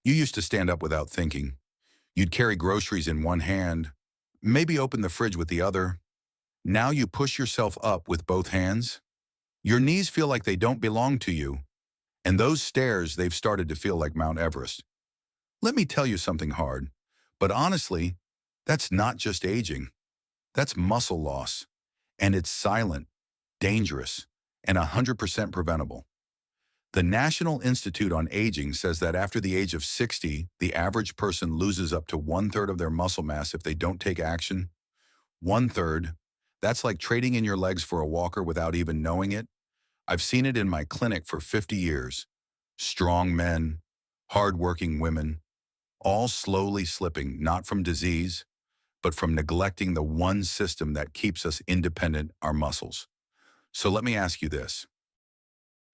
You used to stand up without thinking. You'd carry groceries in one hand, maybe open the fridge with the other. Now you push yourself up with both hands. Your knees feel like they don't belong to you, and those stairs, they've started to feel like Mount Everest. Let me tell you something hard, but honestly, that's not just aging. That's muscle loss, and it's silent, dangerous, and 100% preventable. The National Institute on Aging says that after the age of 60, the average person loses up to one-third of their muscle mass if they don't take action. One-third. That's like trading in your legs for a walker without even knowing it. I've seen it in my clinic for 50 years. Strong men, hard-working women, all slowly slipping, not from disease, but from neglecting the one system that keeps us independent, our muscles. So let me ask you this.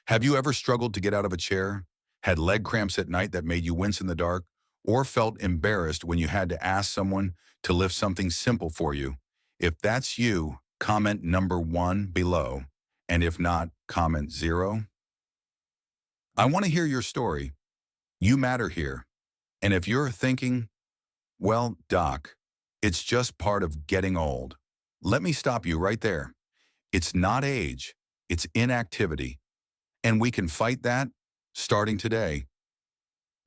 Have you ever struggled to get out of a chair, had leg cramps at night that made you wince in the dark, or felt embarrassed when you had to ask someone to lift something simple for you? If that's you, comment number 1 below, and if not, comment 0. I want to hear your story. You matter here. And if you're thinking, well, doc, it's just part of getting old, let me stop you right there. It's not age, it's inactivity. And we can fight that starting today.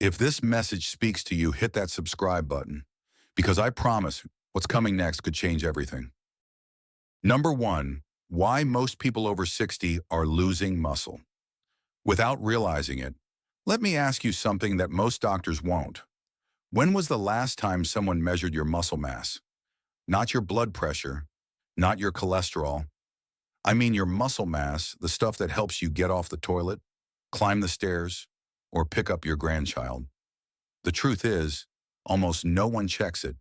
If this message speaks to you, hit that subscribe button, because I promise what's coming next could change everything. Number 1, why most people over 60 are losing muscle. Without realizing it, let me ask you something that most doctors won't. When was the last time someone measured your muscle mass? Not your blood pressure, not your cholesterol. I mean your muscle mass, the stuff that helps you get off the toilet, climb the stairs, or pick up your grandchild. The truth is, almost no one checks it,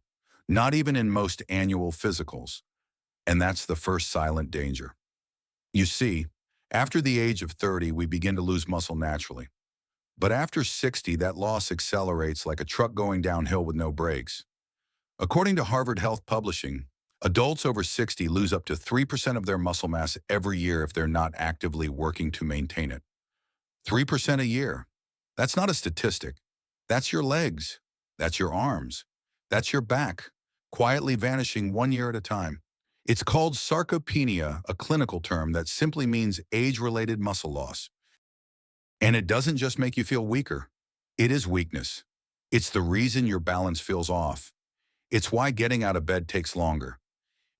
not even in most annual physicals. And that's the first silent danger. You see, after the age of 30, we begin to lose muscle naturally. But after 60, that loss accelerates like a truck going downhill with no brakes. According to Harvard Health Publishing, adults over 60 lose up to 3% of their muscle mass every year if they're not actively working to maintain it. 3% a year. That's not a statistic. That's your legs. That's your arms. That's your back, quietly vanishing 1 year at a time. It's called sarcopenia, a clinical term that simply means age-related muscle loss. And it doesn't just make you feel weaker. It is weakness. It's the reason your balance feels off. It's why getting out of bed takes longer.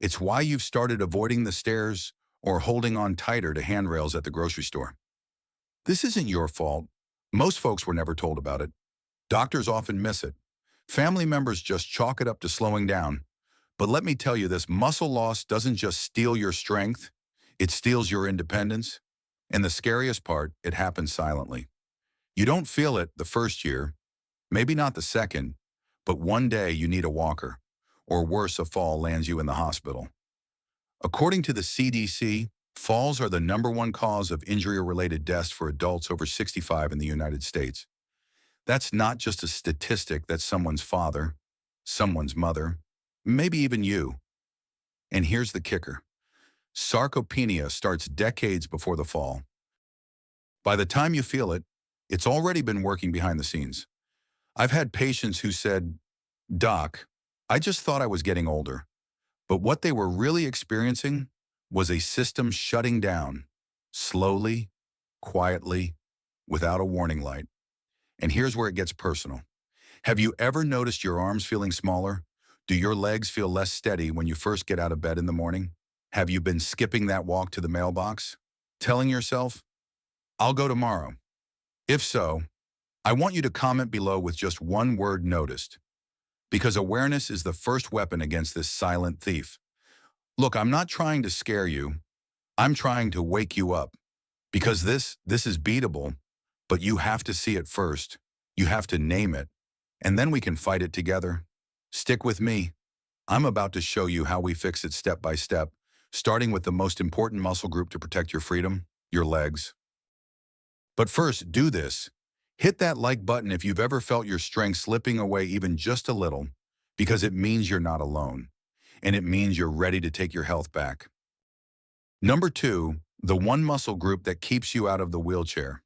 It's why you've started avoiding the stairs or holding on tighter to handrails at the grocery store. This isn't your fault. Most folks were never told about it. Doctors often miss it. Family members just chalk it up to slowing down. But let me tell you this, muscle loss doesn't just steal your strength, it steals your independence. And the scariest part, it happens silently. You don't feel it the first year, maybe not the second, but one day you need a walker, or worse, a fall lands you in the hospital. According to the CDC, falls are the #1 cause of injury-related deaths for adults over 65 in the United States. That's not just a statistic, that's someone's father, someone's mother, maybe even you. And here's the kicker. Sarcopenia starts decades before the fall. By the time you feel it, it's already been working behind the scenes. I've had patients who said, "Doc, I just thought I was getting older." But what they were really experiencing was a system shutting down, slowly, quietly, without a warning light. And here's where it gets personal. Have you ever noticed your arms feeling smaller? Do your legs feel less steady when you first get out of bed in the morning? Have you been skipping that walk to the mailbox? Telling yourself, "I'll go tomorrow"? If so, I want you to comment below with just one word, "noticed," because awareness is the first weapon against this silent thief. Look, I'm not trying to scare you. I'm trying to wake you up, because this is beatable, but you have to see it first. You have to name it, and then we can fight it together. Stick with me. I'm about to show you how we fix it step by step, starting with the most important muscle group to protect your freedom, your legs. But first, do this. Hit that like button if you've ever felt your strength slipping away even just a little, because it means you're not alone, and it means you're ready to take your health back. Number 2, the one muscle group that keeps you out of the wheelchair.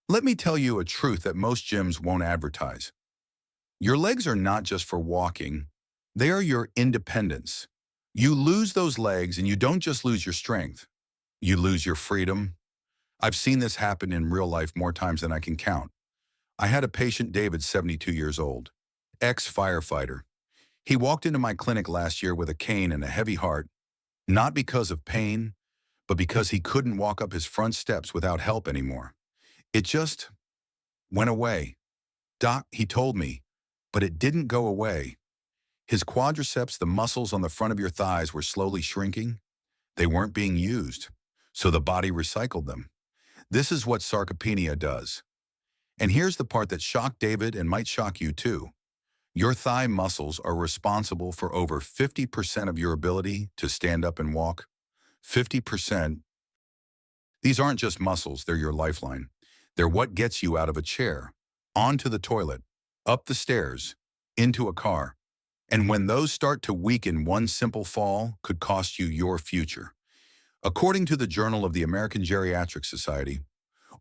Let me tell you a truth that most gyms won't advertise. Your legs are not just for walking, they are your independence. You lose those legs and you don't just lose your strength, you lose your freedom. I've seen this happen in real life more times than I can count. I had a patient, David, 72 years old, ex-firefighter. He walked into my clinic last year with a cane and a heavy heart, not because of pain, but because he couldn't walk up his front steps without help anymore. It just went away. Doc, he told me, but it didn't go away. His quadriceps, the muscles on the front of your thighs, were slowly shrinking. They weren't being used, so the body recycled them. This is what sarcopenia does. And here's the part that shocked David and might shock you too. Your thigh muscles are responsible for over 50% of your ability to stand up and walk. 50%. These aren't just muscles, they're your lifeline. They're what gets you out of a chair, onto the toilet, up the stairs, into a car. And when those start to weaken, one simple fall could cost you your future. According to the Journal of the American Geriatric Society,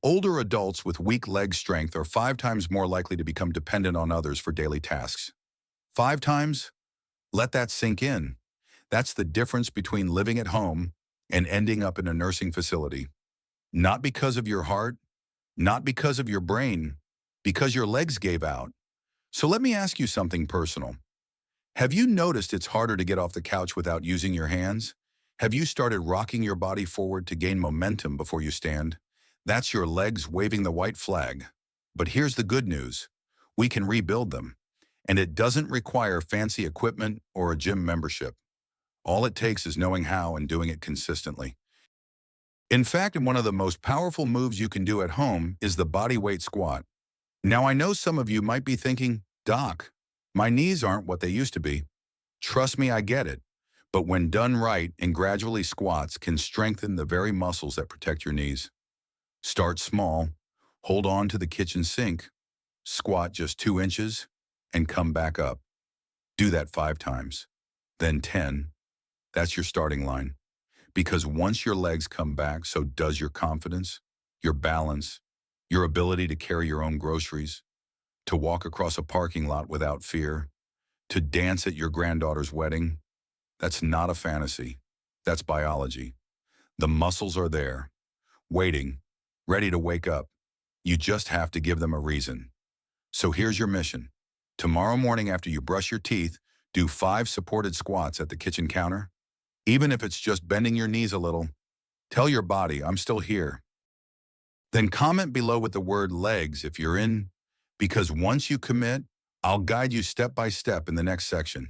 older adults with weak leg strength are 5 times more likely to become dependent on others for daily tasks. 5 times? Let that sink in. That's the difference between living at home and ending up in a nursing facility. Not because of your heart, not because of your brain, because your legs gave out. So let me ask you something personal. Have you noticed it's harder to get off the couch without using your hands? Have you started rocking your body forward to gain momentum before you stand? That's your legs waving the white flag. But here's the good news. We can rebuild them. And it doesn't require fancy equipment or a gym membership. All it takes is knowing how and doing it consistently. In fact, one of the most powerful moves you can do at home is the bodyweight squat. Now, I know some of you might be thinking, Doc, my knees aren't what they used to be. Trust me, I get it. But when done right and gradually, squats can strengthen the very muscles that protect your knees. Start small, hold on to the kitchen sink, squat just 2 inches, and come back up. Do that 5 times, then 10. That's your starting line. Because once your legs come back, so does your confidence, your balance, your ability to carry your own groceries, to walk across a parking lot without fear, to dance at your granddaughter's wedding. That's not a fantasy. That's biology. The muscles are there, waiting, ready to wake up. You just have to give them a reason. So here's your mission. Tomorrow morning after you brush your teeth, do 5 supported squats at the kitchen counter. Even if it's just bending your knees a little, tell your body, I'm still here. Then comment below with the word legs if you're in, because once you commit, I'll guide you step by step in the next section.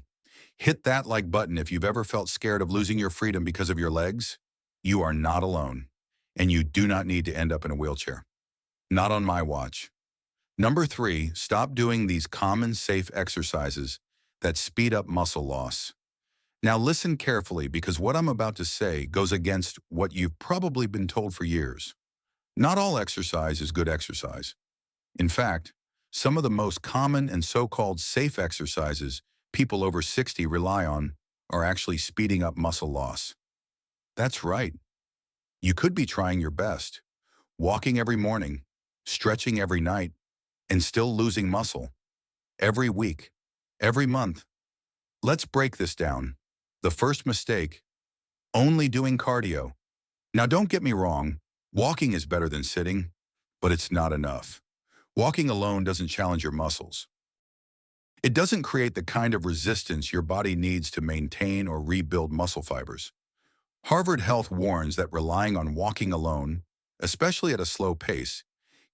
Hit that like button if you've ever felt scared of losing your freedom because of your legs. You are not alone, and you do not need to end up in a wheelchair. Not on my watch. Number 3, stop doing these common safe exercises that speed up muscle loss. Now listen carefully, because what I'm about to say goes against what you've probably been told for years. Not all exercise is good exercise. In fact, some of the most common and so-called safe exercises people over 60 rely on are actually speeding up muscle loss. That's right. You could be trying your best, walking every morning, stretching every night, and still losing muscle. Every week, every month. Let's break this down. The first mistake, only doing cardio. Now don't get me wrong, walking is better than sitting, but it's not enough. Walking alone doesn't challenge your muscles. It doesn't create the kind of resistance your body needs to maintain or rebuild muscle fibers. Harvard Health warns that relying on walking alone, especially at a slow pace,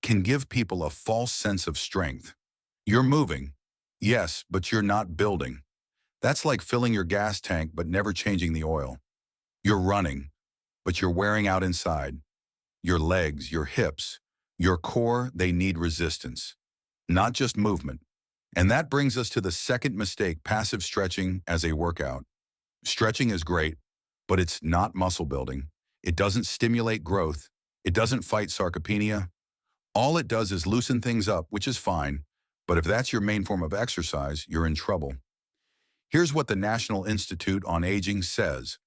can give people a false sense of strength. You're moving, yes, but you're not building. That's like filling your gas tank but never changing the oil. You're running, but you're wearing out inside. Your legs, your hips, your core, they need resistance, not just movement. And that brings us to the second mistake, passive stretching as a workout. Stretching is great, but it's not muscle building. It doesn't stimulate growth. It doesn't fight sarcopenia. All it does is loosen things up, which is fine. But if that's your main form of exercise, you're in trouble. Here's what the National Institute on Aging says.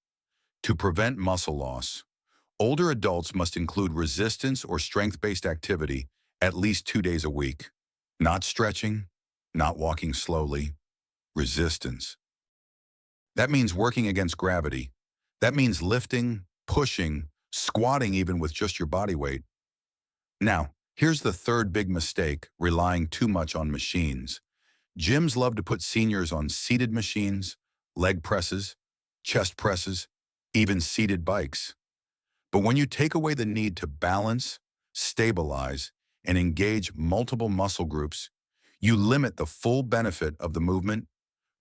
To prevent muscle loss, older adults must include resistance or strength-based activity at least 2 days a week. Not stretching, not walking slowly, resistance. That means working against gravity. That means lifting, pushing, squatting even with just your body weight. Now, here's the third big mistake, relying too much on machines. Gyms love to put seniors on seated machines, leg presses, chest presses, even seated bikes. But when you take away the need to balance, stabilize, and engage multiple muscle groups, you limit the full benefit of the movement.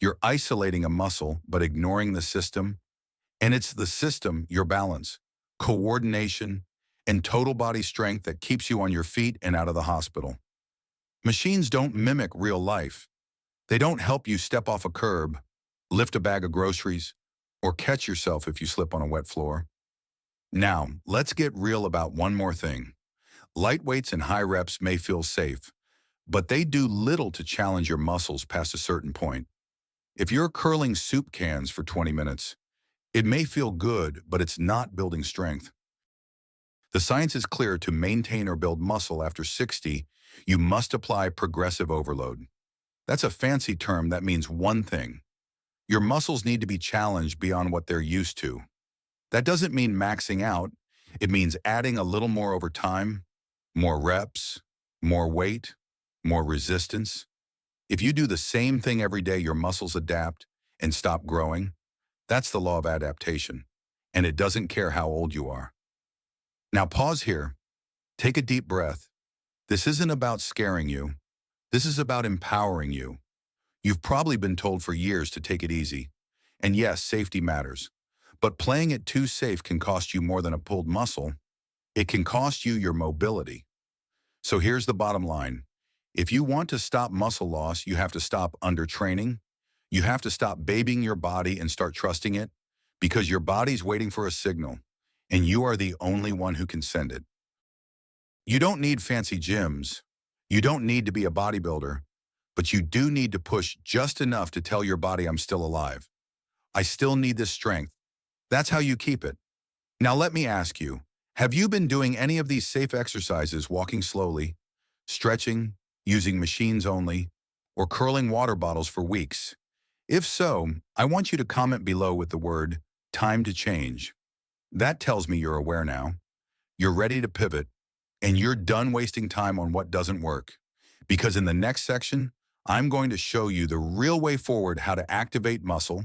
You're isolating a muscle but ignoring the system, and it's the system, your balance, coordination, and total body strength that keeps you on your feet and out of the hospital. Machines don't mimic real life. They don't help you step off a curb, lift a bag of groceries, or catch yourself if you slip on a wet floor. Now, let's get real about one more thing. Light weights and high reps may feel safe, but they do little to challenge your muscles past a certain point. If you're curling soup cans for 20 minutes, it may feel good, but it's not building strength. The science is clear: to maintain or build muscle after 60, you must apply progressive overload. That's a fancy term that means one thing. Your muscles need to be challenged beyond what they're used to. That doesn't mean maxing out. It means adding a little more over time, more reps, more weight, more resistance. If you do the same thing every day, your muscles adapt and stop growing. That's the law of adaptation, and it doesn't care how old you are. Now pause here. Take a deep breath. This isn't about scaring you. This is about empowering you. You've probably been told for years to take it easy. And yes, safety matters. But playing it too safe can cost you more than a pulled muscle. It can cost you your mobility. So here's the bottom line. If you want to stop muscle loss, you have to stop undertraining. You have to stop babying your body and start trusting it, because your body's waiting for a signal, and you are the only one who can send it. You don't need fancy gyms. You don't need to be a bodybuilder, but you do need to push just enough to tell your body, I'm still alive. I still need this strength. That's how you keep it. Now let me ask you, have you been doing any of these safe exercises, walking slowly, stretching, using machines only, or curling water bottles for weeks? If so, I want you to comment below with the word, time to change. That tells me you're aware now. You're ready to pivot, and you're done wasting time on what doesn't work. Because in the next section, I'm going to show you the real way forward: how to activate muscle,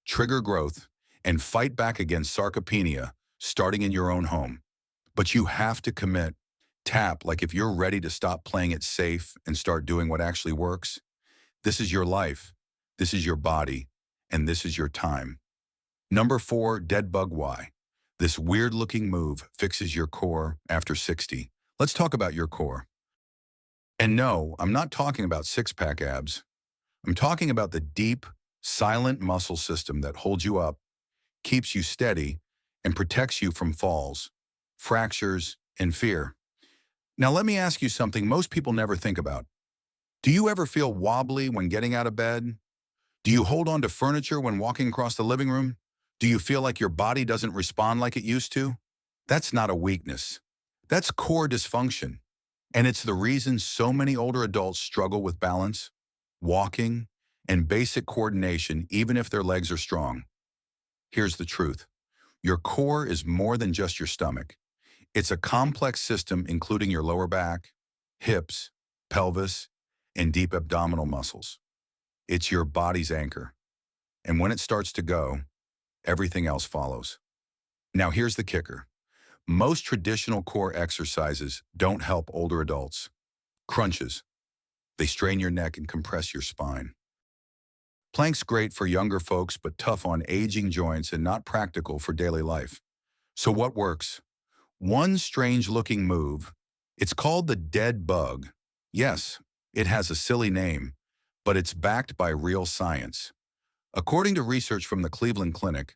trigger growth, and fight back against sarcopenia, starting in your own home. But you have to commit. Tap like if you're ready to stop playing it safe and start doing what actually works. This is your life, this is your body, and this is your time. Number 4, dead bug why. This weird-looking move fixes your core after 60. Let's talk about your core. And no, I'm not talking about six-pack abs. I'm talking about the deep, silent muscle system that holds you up, keeps you steady, and protects you from falls, fractures, and fear. Now let me ask you something most people never think about. Do you ever feel wobbly when getting out of bed? Do you hold on to furniture when walking across the living room? Do you feel like your body doesn't respond like it used to? That's not a weakness. That's core dysfunction. And it's the reason so many older adults struggle with balance, walking, and basic coordination, even if their legs are strong. Here's the truth. Your core is more than just your stomach. It's a complex system including your lower back, hips, pelvis, and deep abdominal muscles. It's your body's anchor. And when it starts to go, everything else follows. Now here's the kicker. Most traditional core exercises don't help older adults. Crunches. They strain your neck and compress your spine. Plank's great for younger folks, but tough on aging joints and not practical for daily life. So what works? One strange-looking move. It's called the dead bug. Yes, it has a silly name, but it's backed by real science. According to research from the Cleveland Clinic,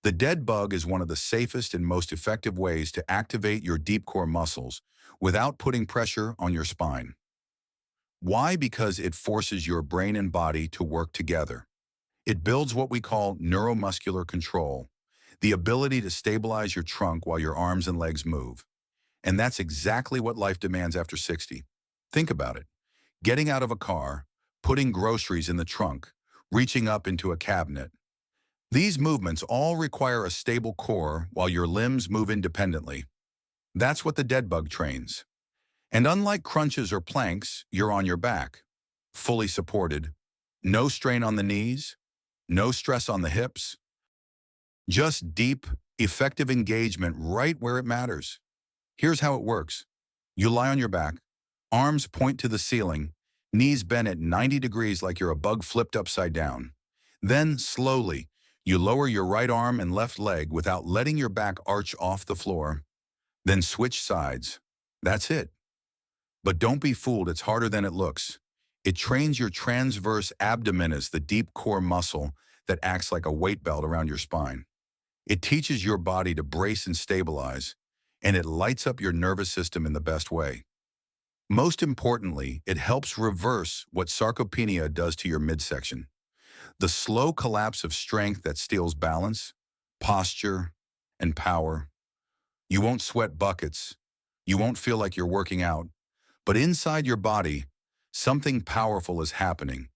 the dead bug is one of the safest and most effective ways to activate your deep core muscles without putting pressure on your spine. Why? Because it forces your brain and body to work together. It builds what we call neuromuscular control, the ability to stabilize your trunk while your arms and legs move. And that's exactly what life demands after 60. Think about it. Getting out of a car, putting groceries in the trunk, reaching up into a cabinet. These movements all require a stable core while your limbs move independently. That's what the dead bug trains. And unlike crunches or planks, you're on your back, fully supported, no strain on the knees, no stress on the hips, just deep, effective engagement right where it matters. Here's how it works. You lie on your back, arms point to the ceiling, knees bent at 90 degrees like you're a bug flipped upside down. Then, slowly, you lower your right arm and left leg without letting your back arch off the floor. Then switch sides. That's it. But don't be fooled, it's harder than it looks. It trains your transverse abdominis, the deep core muscle that acts like a weight belt around your spine. It teaches your body to brace and stabilize, and it lights up your nervous system in the best way. Most importantly, it helps reverse what sarcopenia does to your midsection. The slow collapse of strength that steals balance, posture, and power. You won't sweat buckets. You won't feel like you're working out. But inside your body, something powerful is happening.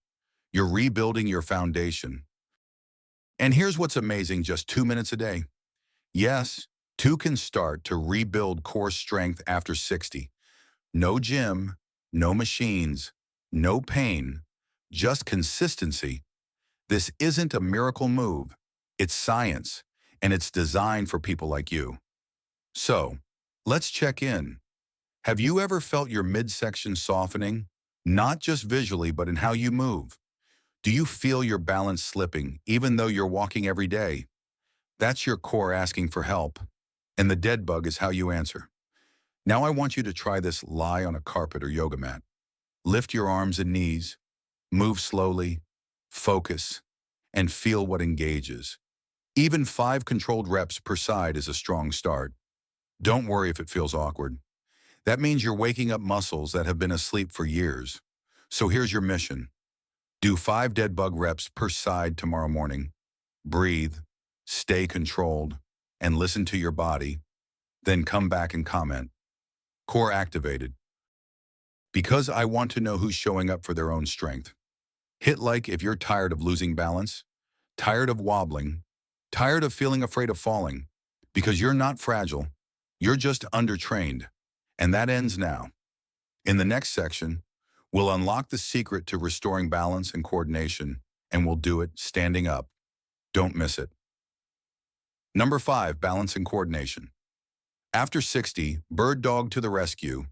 You're rebuilding your foundation. And here's what's amazing, just 2 minutes a day. Yes, 2 can start to rebuild core strength after 60. No gym, no machines, no pain, just consistency. This isn't a miracle move. It's science, and it's designed for people like you. So, let's check in. Have you ever felt your midsection softening? Not just visually, but in how you move. Do you feel your balance slipping, even though you're walking every day? That's your core asking for help. And the dead bug is how you answer. Now I want you to try this. Lie on a carpet or yoga mat. Lift your arms and knees. Move slowly. Focus. And feel what engages. Even 5 controlled reps per side is a strong start. Don't worry if it feels awkward. That means you're waking up muscles that have been asleep for years. So here's your mission. Do 5 dead bug reps per side tomorrow morning. Breathe, stay controlled, and listen to your body. Then come back and comment. Core activated. Because I want to know who's showing up for their own strength. Hit like if you're tired of losing balance, tired of wobbling, tired of feeling afraid of falling. Because you're not fragile, you're just undertrained. And that ends now. In the next section, we'll unlock the secret to restoring balance and coordination, and we'll do it standing up. Don't miss it. Number 5, balance and coordination. After 60, bird dog to the rescue.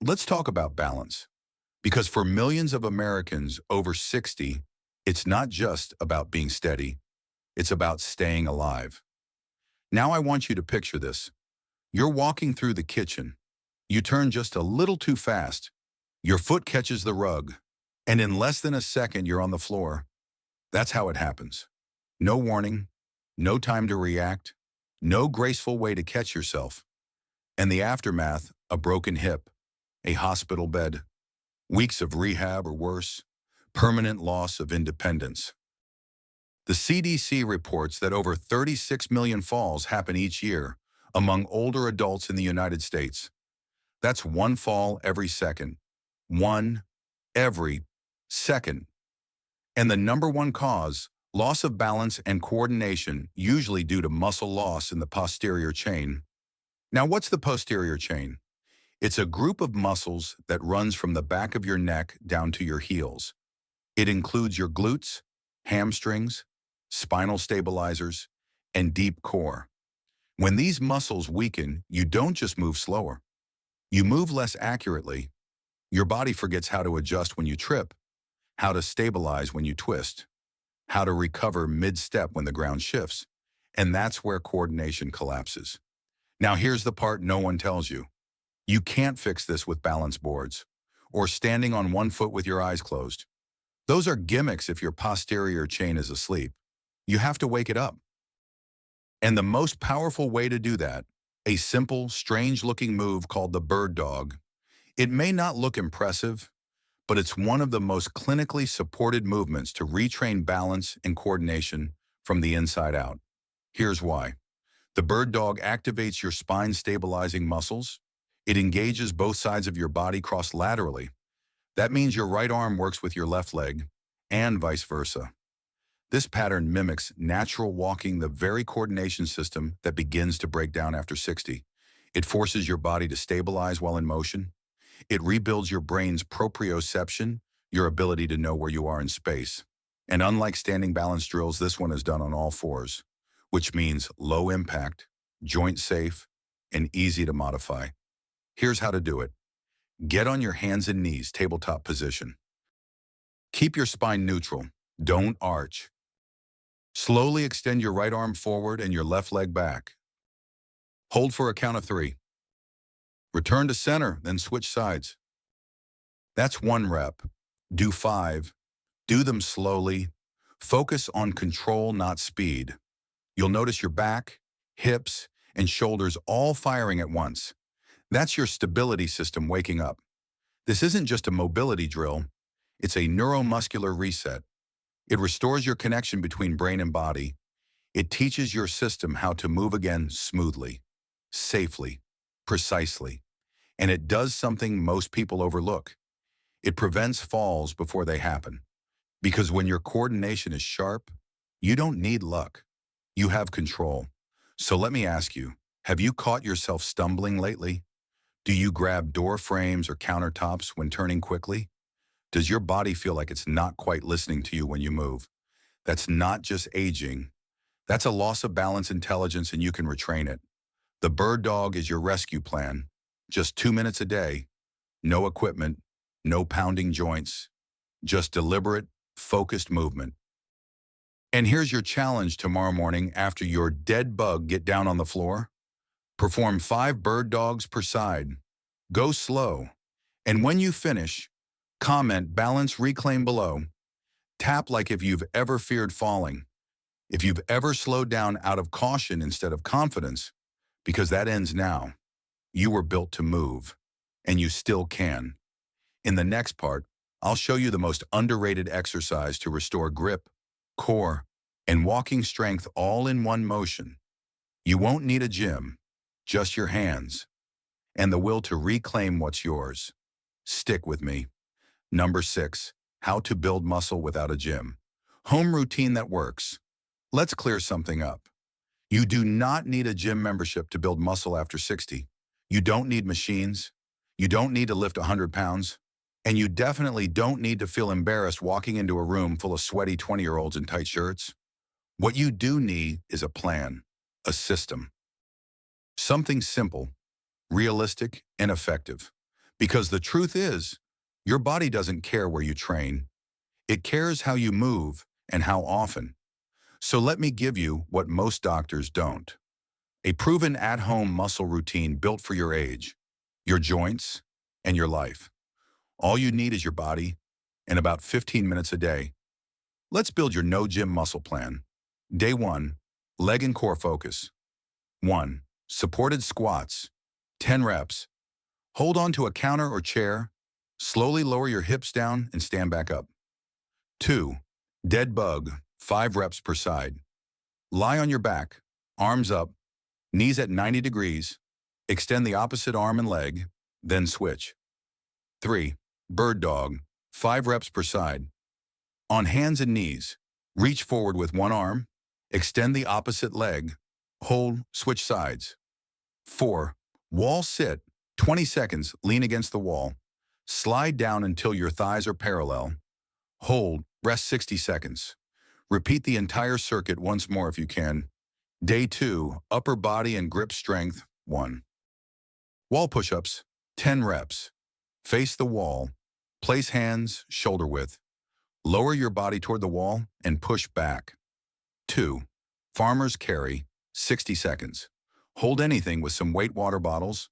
Let's talk about balance. Because for millions of Americans over 60, it's not just about being steady. It's about staying alive. Now I want you to picture this. You're walking through the kitchen. You turn just a little too fast. Your foot catches the rug, and in less than a second, you're on the floor. That's how it happens. No warning, no time to react, no graceful way to catch yourself. And the aftermath, a broken hip, a hospital bed, weeks of rehab or worse, permanent loss of independence. The CDC reports that over 36 million falls happen each year among older adults in the United States. That's 1 fall every second. 1 every second. And the number 1 cause, loss of balance and coordination, usually due to muscle loss in the posterior chain. Now, what's the posterior chain? It's a group of muscles that runs from the back of your neck down to your heels. It includes your glutes, hamstrings, spinal stabilizers, and deep core. When these muscles weaken, you don't just move slower. You move less accurately. Your body forgets how to adjust when you trip, how to stabilize when you twist, how to recover mid-step when the ground shifts. And that's where coordination collapses. Now here's the part no one tells you. You can't fix this with balance boards or standing on 1 foot with your eyes closed. Those are gimmicks if your posterior chain is asleep. You have to wake it up. And the most powerful way to do that, a simple, strange-looking move called the bird dog. It may not look impressive, but it's one of the most clinically supported movements to retrain balance and coordination from the inside out. Here's why. The bird dog activates your spine-stabilizing muscles. It engages both sides of your body cross-laterally, That means your right arm works with your left leg, and vice versa. This pattern mimics natural walking, the very coordination system that begins to break down after 60. It forces your body to stabilize while in motion. It rebuilds your brain's proprioception, your ability to know where you are in space. And unlike standing balance drills, this one is done on all fours, which means low impact, joint safe, and easy to modify. Here's how to do it. Get on your hands and knees, tabletop position. Keep your spine neutral. Don't arch. Slowly extend your right arm forward and your left leg back. Hold for a count of 3. Return to center, then switch sides. That's 1 rep. Do 5. Do them slowly. Focus on control, not speed. You'll notice your back, hips, and shoulders all firing at once. That's your stability system waking up. This isn't just a mobility drill. It's a neuromuscular reset. It restores your connection between brain and body. It teaches your system how to move again smoothly, safely, precisely. And it does something most people overlook. It prevents falls before they happen. Because when your coordination is sharp, you don't need luck. You have control. So let me ask you, have you caught yourself stumbling lately? Do you grab door frames or countertops when turning quickly? Does your body feel like it's not quite listening to you when you move? That's not just aging. That's a loss of balance intelligence, and you can retrain it. The bird dog is your rescue plan. Just 2 minutes a day. No equipment, no pounding joints. Just deliberate, focused movement. And here's your challenge tomorrow morning after your dead bug get down on the floor. Perform 5 bird dogs per side. Go slow. And when you finish, comment balance reclaim below. Tap like if you've ever feared falling. If you've ever slowed down out of caution instead of confidence, because that ends now. You were built to move, and you still can. In the next part, I'll show you the most underrated exercise to restore grip, core, and walking strength all in one motion. You won't need a gym, just your hands, and the will to reclaim what's yours. Stick with me. Number 6, how to build muscle without a gym. Home routine that works. Let's clear something up. You do not need a gym membership to build muscle after 60. You don't need machines. You don't need to lift 100 pounds. And you definitely don't need to feel embarrassed walking into a room full of sweaty 20-year-olds in tight shirts. What you do need is a plan, a system. Something simple, realistic, and effective. Because the truth is, your body doesn't care where you train. It cares how you move and how often. So let me give you what most doctors don't. A proven at-home muscle routine built for your age, your joints, and your life. All you need is your body and about 15 minutes a day. Let's build your no-gym muscle plan. Day 1, leg and core focus. 1. Supported squats, 10 reps. Hold on to a counter or chair. Slowly lower your hips down and stand back up. 2. Dead bug, 5 reps per side. Lie on your back, arms up, knees at 90 degrees. Extend the opposite arm and leg, then switch. 3. Bird dog, 5 reps per side. On hands and knees, reach forward with one arm, extend the opposite leg, hold, switch sides. 4. Wall sit, 20 seconds, lean against the wall. Slide down until your thighs are parallel. Hold, rest 60 seconds. Repeat the entire circuit once more if you can. Day 2, upper body and grip strength, 1. Wall push-ups, 10 reps. Face the wall. Place hands shoulder width. Lower your body toward the wall and push back. 2. Farmer's carry, 60 seconds. Hold anything with some weight water bottles,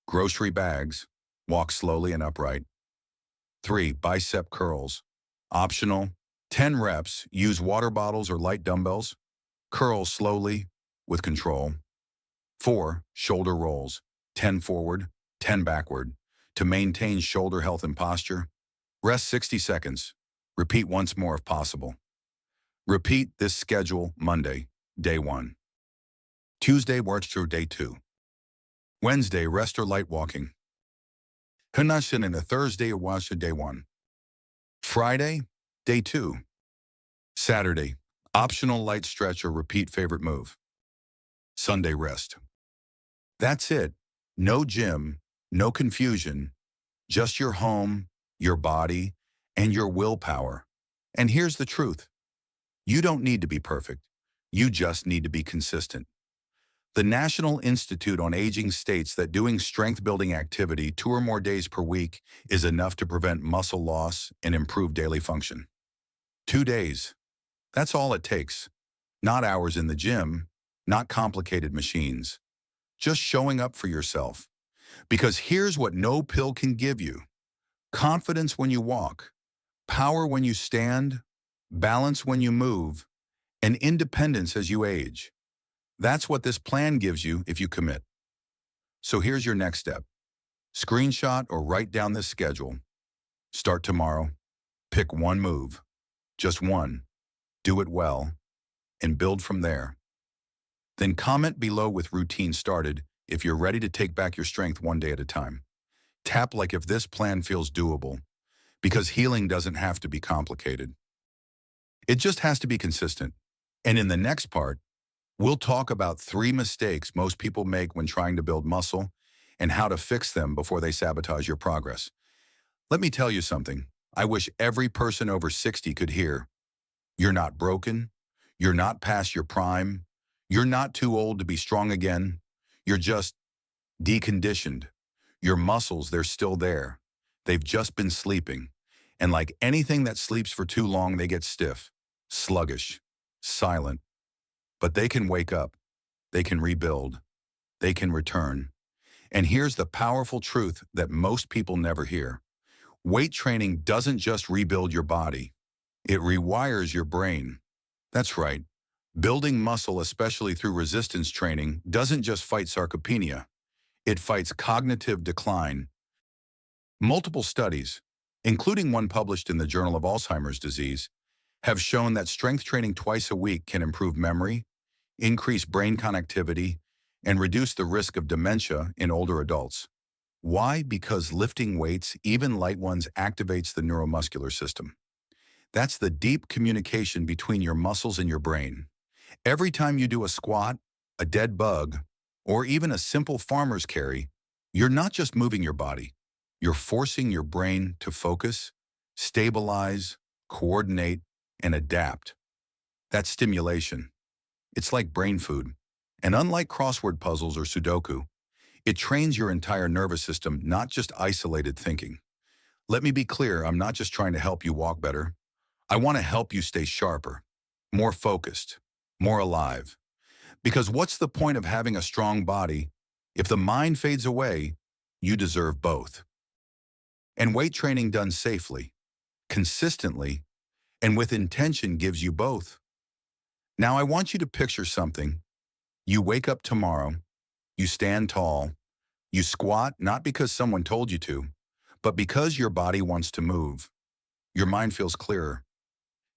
grocery bags. Walk slowly and upright. 3. Bicep curls. Optional. 10 reps. Use water bottles or light dumbbells. Curl slowly with control. 4. Shoulder rolls. 10 forward, 10 backward. To maintain shoulder health and posture, rest 60 seconds. Repeat once more if possible. Repeat this schedule Monday, day 1. Tuesday, march through day 2. Wednesday, rest or light walking. Hanashin and a Thursday or wash day 1. Friday, day 2. Saturday, optional light stretch or repeat favorite move. Sunday, rest. That's it. No gym, no confusion, just your home, your body, and your willpower. And here's the truth. You don't need to be perfect. You just need to be consistent. The National Institute on Aging states that doing strength-building activity 2 or more days per week is enough to prevent muscle loss and improve daily function. 2 days. That's all it takes. Not hours in the gym, not complicated machines. Just showing up for yourself. Because here's what no pill can give you. Confidence when you walk, power when you stand, balance when you move, and independence as you age. That's what this plan gives you if you commit. So here's your next step. Screenshot or write down this schedule. Start tomorrow. Pick one move. Just one. Do it well. And build from there. Then comment below with routine started if you're ready to take back your strength one day at a time. Tap like if this plan feels doable, because healing doesn't have to be complicated. It just has to be consistent. And in the next part, we'll talk about 3 mistakes most people make when trying to build muscle and how to fix them before they sabotage your progress. Let me tell you something I wish every person over 60 could hear. You're not broken. You're not past your prime. You're not too old to be strong again. You're just deconditioned. Your muscles, they're still there. They've just been sleeping. And like anything that sleeps for too long, they get stiff, sluggish, silent. But they can wake up. They can rebuild. They can return. And here's the powerful truth that most people never hear. Weight training doesn't just rebuild your body. It rewires your brain. That's right. Building muscle, especially through resistance training, doesn't just fight sarcopenia. It fights cognitive decline. Multiple studies, including one published in the Journal of Alzheimer's Disease, have shown that strength training twice a week can improve memory, increase brain connectivity, and reduce the risk of dementia in older adults. Why? Because lifting weights, even light ones, activates the neuromuscular system. That's the deep communication between your muscles and your brain. Every time you do a squat, a dead bug, or even a simple farmer's carry, you're not just moving your body. You're forcing your brain to focus, stabilize, coordinate, and adapt. That's stimulation. It's like brain food. And unlike crossword puzzles or Sudoku, it trains your entire nervous system, not just isolated thinking. Let me be clear, I'm not just trying to help you walk better. I want to help you stay sharper, more focused, more alive. Because what's the point of having a strong body if the mind fades away? You deserve both. And weight training done safely, consistently, and with intention gives you both. Now I want you to picture something. You wake up tomorrow, you stand tall, you squat not because someone told you to, but because your body wants to move. Your mind feels clearer.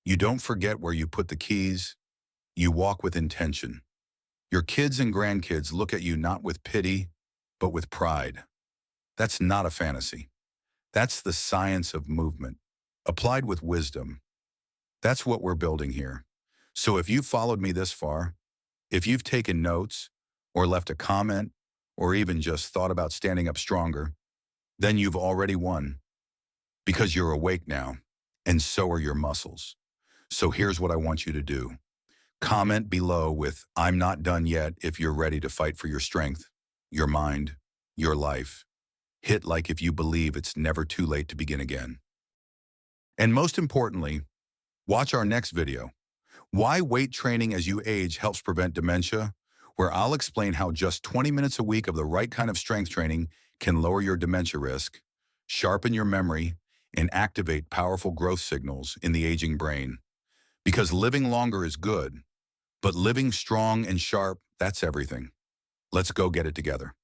You don't forget where you put the keys. You walk with intention. Your kids and grandkids look at you not with pity, but with pride. That's not a fantasy. That's the science of movement, applied with wisdom. That's what we're building here. So if you've followed me this far, if you've taken notes, or left a comment, or even just thought about standing up stronger, then you've already won. Because you're awake now, and so are your muscles. So here's what I want you to do. Comment below with, "I'm not done yet," if you're ready to fight for your strength, your mind, your life. Hit like if you believe it's never too late to begin again. And most importantly, watch our next video, Why Weight Training as You Age Helps Prevent Dementia, where I'll explain how just 20 minutes a week of the right kind of strength training can lower your dementia risk, sharpen your memory, and activate powerful growth signals in the aging brain. Because living longer is good, but living strong and sharp, that's everything. Let's go get it together.